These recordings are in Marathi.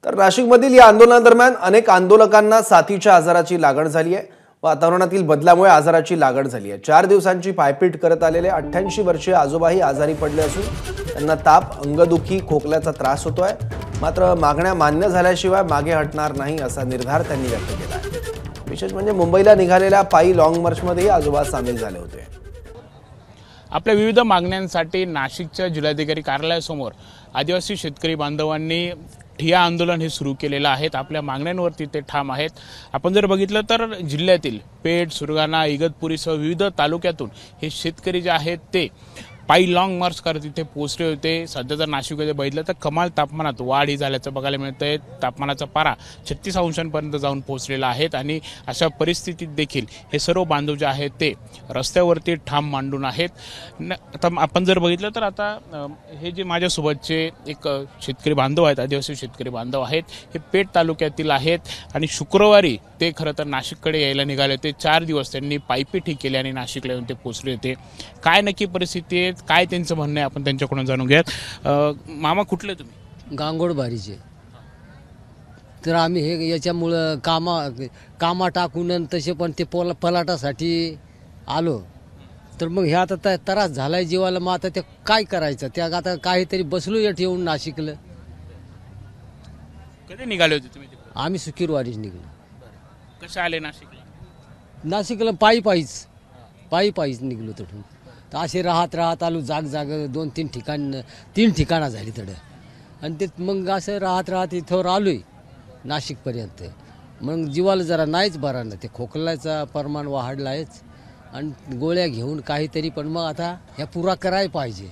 तर नाशिकमधील या आंदोलनादरम्यान अनेक आंदोलकांना साथीच्या आजाराची लागण झाली आहे। वातावरणातील बदलामुळे आजाराची लागण झाली आहे। 4 दिवसांची पायपीट करत आलेले 88 वर्षीय आजोबाही आजारी पडले असून त्यांना ताप, अंगदुखी, खोकल्याचा त्रास होतोय। मात्र मागण्या मान्य झाल्याशिवाय मागे हटणार नाही असा निर्धार त्यांनी व्यक्त केला आहे। विशेष म्हणजे मुंबईला निघालेल्या पायी लॉंग मार्चमध्ये आजोबा सामील झाले होते। आपल्या विविध मागण्यांसाठी नाशिकच्या जिल्हाधिकारी कार्यालयासमोर आदिवासी शेतकरी बांधवांनी ठिय्या आंदोलन हे सुरू केलेलं आहे। आपल्या मागण्यांवरती ते ठाम आहेत। आपण जर बघितलं तर जिल्ह्यातील पेठ, सुरगाणा, इगतपुरीसह विविध तालुक्यातून हे शेतकरी जे आहेत ते पायी लॉंग मार्च करत इथे पोहोचले होते। सध्या जर नाशिकमध्ये बघितलं तर कमाल तापमानात वाढ ही झाल्याचं बघायला मिळतंय। तापमानाचा पारा 36 अंशांपर्यंत जाऊन पोहोचलेला आहे आणि अशा परिस्थितीत देखील हे सर्व बांधव जे आहेत ते रस्त्यावरती ठाम मांडून आहेत। आता आपण जर बघितलं तर आता हे जे माझ्यासोबतचे एक शेतकरी बांधव आहेत, आदिवासी शेतकरी बांधव आहेत, हे पेठ तालुक्यातील आहेत आणि शुक्रवारी ते खरं तर नाशिककडे यायला निघाले होते। 4 दिवस त्यांनी पायपीट केली आणि नाशिकला येऊन ते पोहोचले होते। काय नक्की परिस्थिती आहे, काय त्यांचं म्हणणं आहे, आपण त्यांच्याकडून जाणून घ्यात। मामा कुठले तुम्ही? गांगोडबारीचे। तर आम्ही हे याच्यामुळं कामा टाकून तसे पण ते पलाटासाठी आलो। तर मग हे आता त्रास झालाय जीवाला। मग आता ते काय करायचं, त्या आता काहीतरी बसलो येत येऊन नाशिकला। कधी निघाले होते तुम्ही? आम्ही शुक्रवारीच निघलो। कसे आले नाशिकला? नाशिकला पायीच निघलो तिथून। तर असे राहत आलो जाग 2-3 ठिकाणं झाली तडं। आणि ते मग असं राहत इथं आलोय नाशिकपर्यंत। मग जीवाला जरा नाहीच बरा ना, ते खोकल्याचा प्रमाण वाढलायच आणि गोळ्या घेऊन काहीतरी। पण मग आता ह्या पुरा करायला पाहिजे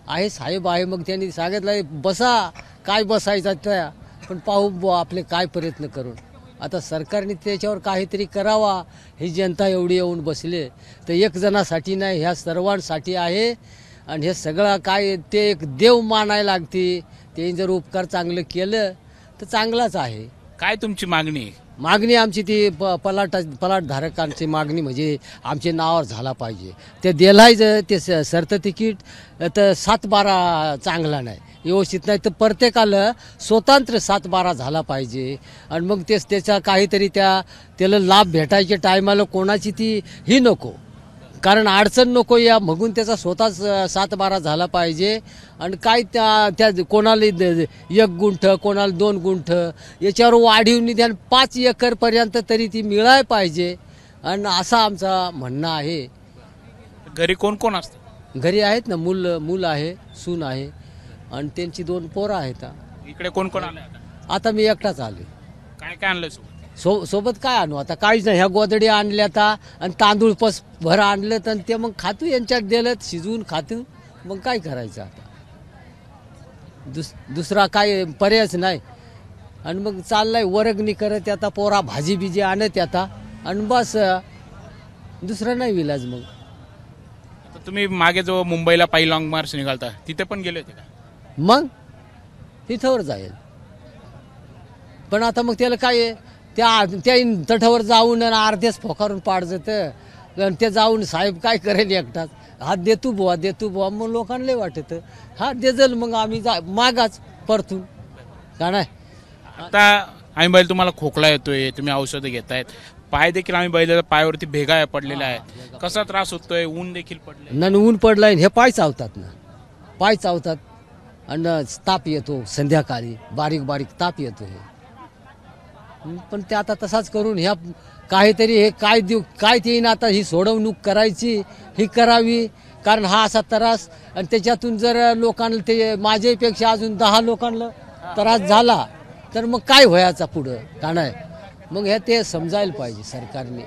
आहे। साहेब आहे, मग त्यांनी सांगितलं बसा, काय बसायचं त्या, पण पाहू आपले काय प्रयत्न करून। आता सरकारने त्याच्यावर काहीतरी करावा। ही जनता एवढी येऊन बसले तर एक जणासाठी नाही, ह्या सर्वांसाठी आहे। आणि हे सगळं काय ते एक देव मानायला लागते। ते जर उपकार चांगलं केलं तर चांगलाच आहे। काय तुमची मागणी? मागणी आमची ती पलाटधारकांची मागणी म्हणजे आमचे नावावर झाला पाहिजे। ते दिलायचं ते सरतं तिकीट तर 7-12 चांगला नाही, व्यवस्थित नाही। तर प्रत्येकाला स्वतंत्र 7-12 झाला पाहिजे। आणि मग त्याचा काहीतरी त्याला लाभ भेटायच्या टायमाला कोणाची ती ही नको, कारण अडचण नको या, म्हणून त्याचा स्वतःच 7-12 झाला पाहिजे। आणि काय त्या कोणाला 1 गुंठ, कोणाला 2 गुंठ याच्यावर वाढीव निदान 5 एकरपर्यंत तरी ती मिळायला पाहिजे। आणि असं आमचा म्हणणं आहे। घरी कोण कोण असतं? घरी आहेत ना, मूल आहे, सून आहे आणि त्यांची 2 पोरं आहेत। इकडे कोण कोण आले? आता मी एकटाच आले। काय काय आणलं सोबत काय आणू आता? काहीच नाही, ह्या गोदडी आणल्या आता आणि तांदूळ भर आणलं तर ते मग खातू, यांच्यात दिलं शिजवून खातू। मग काय करायचं आता, दुसरा काय पर्यायच नाही। आणि मग चाललाय वर्गणी करत आता, पोरा भाजी बिजी आणत आता आणि बस, दुसरा नाही विलाज। मग आता तुम्ही मागे जो मुंबईला पायी लॉंग मार्च निघालता तिथे पण गेले होते का? मग तिथवर जाईल, पण आता मग त्याला काय त्या तठावर जाऊन अर्धेच फोकारून पाडजत। ते जाऊन साहेब काय करेल एकटाच, हात देतू बुवा, मग लोकांना वाटत हात देजल, मग आम्ही मागाच परतून का नाही। आता आम्ही बैल, तुम्हाला खोकला येतोय, तुम्ही औषधं घेतायत, पाय देखील आम्ही बैलाच्या पायावरती भेगा पडलेला आहे, कसा त्रास होतोय? ऊन देखील पडलंय ना, ऊन पडलाय, हे पाय चावतात आणि ताप येतो संध्याकाळी, बारीक ताप येतो हे। पण ते आता तसाच करून ह्या काहीतरी हे काय ते आता ही सोडवणूक करायची, ही करावी। कारण हा असा त्रास, आणि त्याच्यातून जर लोकांना ते माझ्यापेक्षा अजून 10 लोकांना त्रास झाला तर मग काय व्हायचा पुढं का नाही। मग हे ते समजायला पाहिजे सरकारने,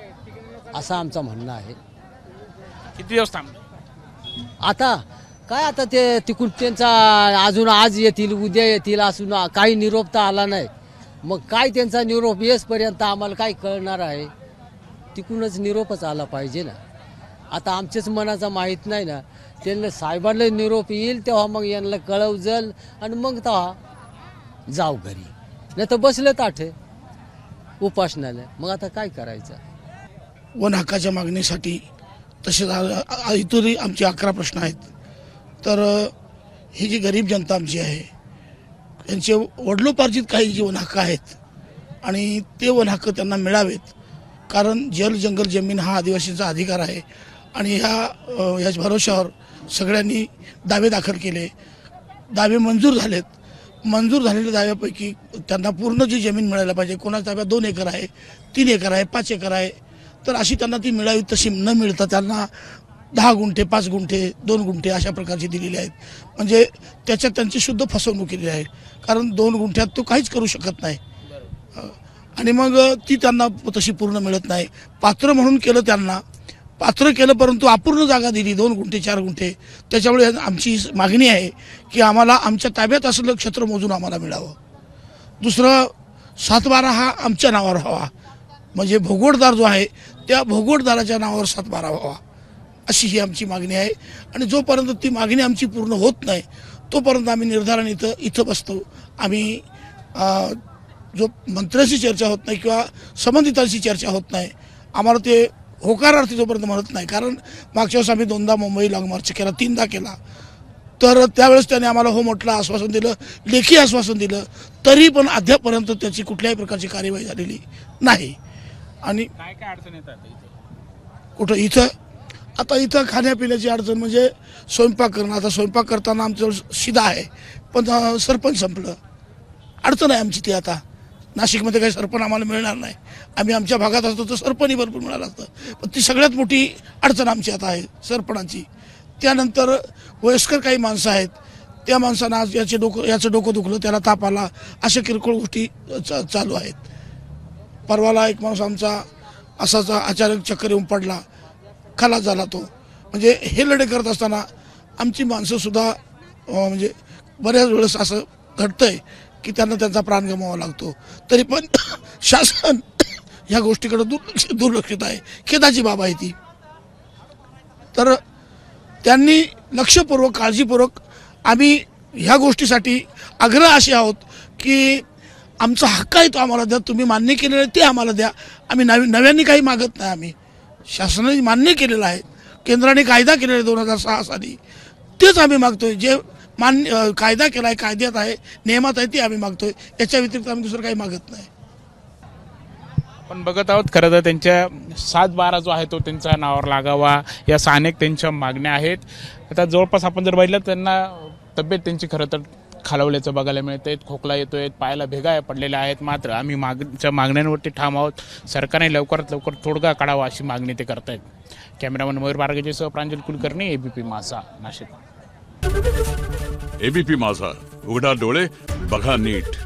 असं आमचं म्हणणं आहे। किती दिवस थांबले आता काय ते तिकून त्यांचा अजून आज येतील, उद्या येतील, असून काही निरोप तर आला नाही। मग काय त्यांचा निरोप येसपर्यंत आम्हाला काय कळणार आहे? तिकूनच निरोपच आला पाहिजे ना। आता आमच्याच मनाचा माहीत नाही ना, त्यांना साहेबांना निरोप येईल तेव्हा मग यांना कळवजल आणि मग तेव्हा जाऊ घरी, नाही तर बसलं ताठे उपासनाला। मग आता काय करायचं? वन हक्काच्या मागणीसाठी तसेच इतरही आमचे 11 प्रश्न आहेत। तर ही जी गरीब जनता आमची आहे, यांचे वडिलोपार्जित काही जे वन हक्क आहेत आणि ते वन हक्क त्यांना मिळावेत. कारण जल जंगल जमीन हा आदिवासींचा अधिकार आहे आणि ह्या भरोश्यावर सगळ्यांनी दावे दाखल केले. दावे मंजूर झालेत. मंजूर झालेल्या दाव्यापैकी त्यांना पूर्ण जी जमीन मिळायला पाहिजे. कोणाच्या ताब्यात 2 एकर आहे, 3 एकर आहे, 5 एकर आहे, तर अशी त्यांना ती मिळावी. तशी न मिळता त्यांना 10 गुंठे, 5 गुंठे, 2 गुंठे अशा प्रकारची दिलेली आहेत. म्हणजे त्याच्यात त्यांची शुद्ध फसवणूक केलेली आहे. कारण 2 गुंठ्यात तो काहीच करू शकत नाही आणि मग ती त्यांना तशी पूर्ण मिळत नाही. पात्र म्हणून केलं, त्यांना पात्र केलं, परंतु अपूर्ण जागा दिली 2 गुंठे 4 गुंठे. त्याच्यामुळे आमची मागणी आहे की आम्हाला आमच्या ताब्यात असलेलं क्षेत्र मोजून आम्हाला मिळावं. दुसरं 7/12 हा आमच्या नावावर व्हावा. म्हणजे भोगवटदार जो आहे त्या भोगवटदाराच्या नावावर 7/12 व्हावा, अशी ही आमची मागणी आहे. आणि जोपर्यंत ती मागणी आमची पूर्ण होत नाही तोपर्यंत आम्ही निर्धारण इथं बसतो. आम्ही जो मंत्र्यांशी चर्चा होत नाही किंवा संबंधितांशी चर्चा होत नाही, आम्हाला ते होकारार्थी जोपर्यंत म्हणत नाही. कारण मागच्या वेळेस आम्ही 2दा मुंबई लॉंग मार्च केला, 3दा केला, तर त्यावेळेस त्याने आम्हाला हो म्हटलं, आश्वासन दिलं, लेखी आश्वासन दिलं, तरी पण अद्यापपर्यंत त्याची कुठल्याही प्रकारची कार्यवाही झालेली नाही. आणि काय काय अडचण येतात कुठं इथं आता इथं खाण्यापिण्याची अडचण म्हणजे स्वयंपाक करणं. आता स्वयंपाक करताना आमचं शिदा आहे, पण सरपंच संपलं. अडचण आहे आमची ती. आता नाशिकमध्ये काही सरपंच आम्हाला मिळणार नाही. आम्ही आमच्या भागात असतो तर सरपंचही भरपूर मिळालं असतं, पण ती सगळ्यात मोठी अडचण आमची आता आहे सरपंचाची. त्यानंतर वयस्कर काही माणसं आहेत, त्या माणसांना आज याचं डोकं दुखलं, त्याला ताप आला, अशा किरकोळ गोष्टी चालू आहेत. परवाला एक माणूस आमचा असाच अचानक चक्कर येऊन पडला, खलास झाला तो. म्हणजे हे लढे करत असताना आमची माणसंसुद्धा म्हणजे बऱ्याच वेळेस असं घडतंय की त्यांना त्यांचा प्राण गमवावा लागतो. तरी पण शासन ह्या गोष्टीकडे दुर्लक्षित आहे. खेदाची बाब आहे ती. तर त्यांनी लक्षपूर्वक, काळजीपूर्वक, आम्ही ह्या गोष्टीसाठी आग्रह असे आहोत की आमचा हक्क आहे तो आम्हाला द्या. तुम्ही मान्य केलेलं आहे ते आम्हाला द्या. आम्ही नव्याने काही मागत नाही. आम्ही शासनाने मान्य केलेलं आहे, केंद्राने कायदा केलेला आहे 2006 साली, तेच आम्ही मागतोय. जे कायदा केला आहे, कायद्यात आहे, नियमात आहे, ते आम्ही मागतोय. याच्या व्यतिरिक्त आम्ही दुसरं काही मागत नाही. आपण बघत आहोत खरं तर त्यांच्या 7/12 जो आहे तो त्यांच्या नावावर लागावा, या अनेक त्यांच्या मागण्या आहेत. आता जवळपास आपण जर बघितलं त्यांना तब्येत त्यांची खरं तर खालावल्याचं बघायला मिळतंय. खोकला येतोय, पायाला भेगा पडलेल्या आहेत. मात्र आम्ही मागण्यांवरती ठाम आहोत. सरकारने लवकरात लवकर तोडगा काढावा अशी मागणी ते करतायत. कॅमेरामन मयूर बारगेसह प्रांजल कुलकर्णी, एबीपी माझा, नाशिक. एबीपी माझा, उघडा डोळे बघा नीट.